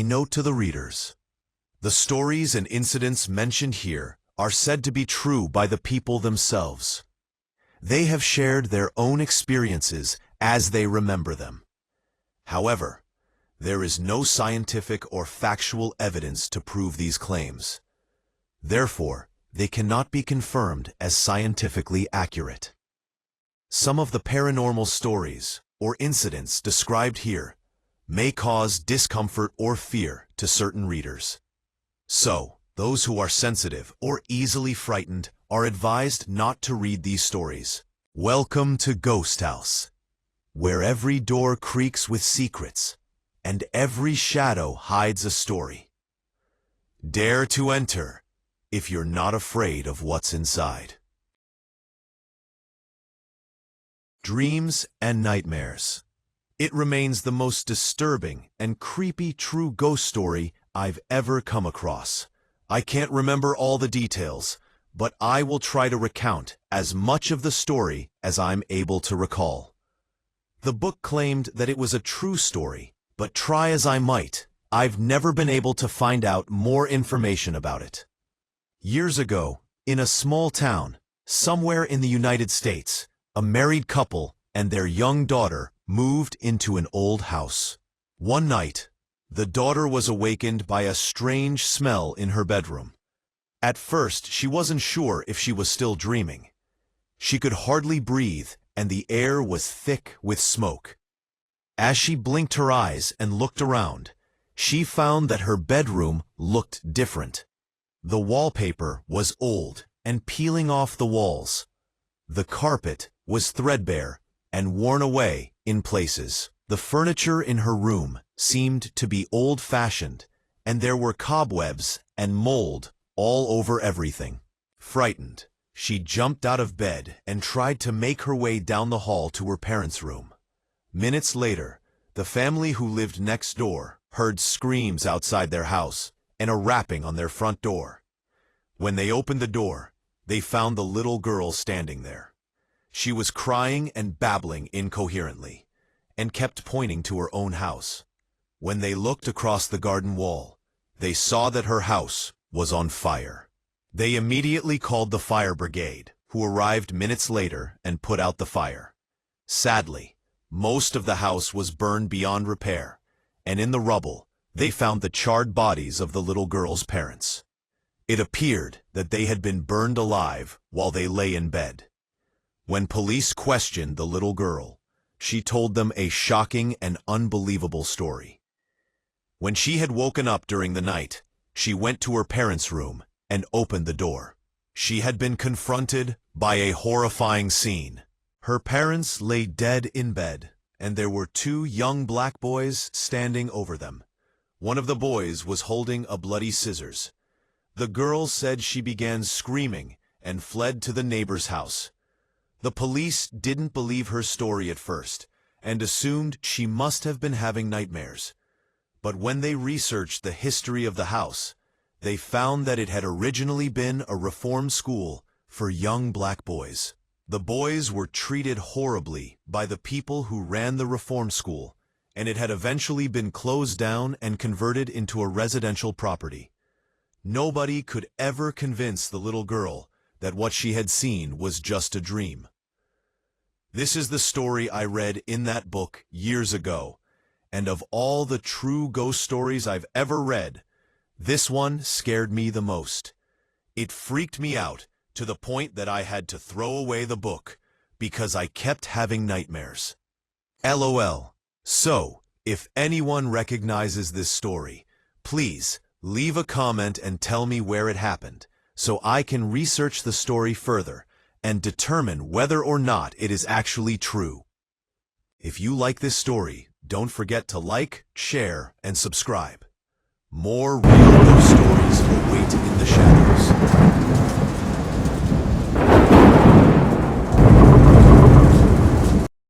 A note to the readers. The stories and incidents mentioned here are said to be true by the people themselves. They have shared their own experiences as they remember them. However, there is no scientific or factual evidence to prove these claims. Therefore, they cannot be confirmed as scientifically accurate. Some of the paranormal stories or incidents described here may cause discomfort or fear to certain readers. So, those who are sensitive or easily frightened are advised not to read these stories. Welcome to Ghost House, where every door creaks with secrets and every shadow hides a story. Dare to enter if you're not afraid of what's inside. Dreams and nightmares. It remains the most disturbing and creepy true ghost story I've ever come across. I can't remember all the details, but I will try to recount as much of the story as I'm able to recall. The book claimed that it was a true story, but try as I might, I've never been able to find out more information about it. Years ago, in a small town, somewhere in the United States, a married couple and their young daughter moved into an old house. One night, the daughter was awakened by a strange smell in her bedroom. At first, she wasn't sure if she was still dreaming. She could hardly breathe, and the air was thick with smoke. As she blinked her eyes and looked around, she found that her bedroom looked different. The wallpaper was old and peeling off the walls. The carpet was threadbare and worn away in places. The furniture in her room seemed to be old-fashioned, and there were cobwebs and mold all over everything. Frightened, she jumped out of bed and tried to make her way down the hall to her parents' room. Minutes later, the family who lived next door heard screams outside their house and a rapping on their front door. When they opened the door, they found the little girl standing there. She was crying and babbling incoherently, and kept pointing to her own house. When they looked across the garden wall, they saw that her house was on fire. They immediately called the fire brigade, who arrived minutes later and put out the fire. Sadly, most of the house was burned beyond repair, and in the rubble, they found the charred bodies of the little girl's parents. It appeared that they had been burned alive while they lay in bed. When police questioned the little girl, she told them a shocking and unbelievable story. When she had woken up during the night, she went to her parents' room and opened the door. She had been confronted by a horrifying scene. Her parents lay dead in bed, and there were two young black boys standing over them. One of the boys was holding a bloody scissors. The girl said she began screaming and fled to the neighbor's house. The police didn't believe her story at first and assumed she must have been having nightmares. But when they researched the history of the house, they found that it had originally been a reform school for young black boys. The boys were treated horribly by the people who ran the reform school, and it had eventually been closed down and converted into a residential property. Nobody could ever convince the little girl that what she had seen was just a dream. This is the story I read in that book years ago, and of all the true ghost stories I've ever read, this one scared me the most. It freaked me out to the point that I had to throw away the book because I kept having nightmares. LOL. So, if anyone recognizes this story, please leave a comment and tell me where it happened, so I can research the story further and determine whether or not it is actually true. If you like this story, don't forget to like, share, and subscribe. More real ghost stories await in the shadows.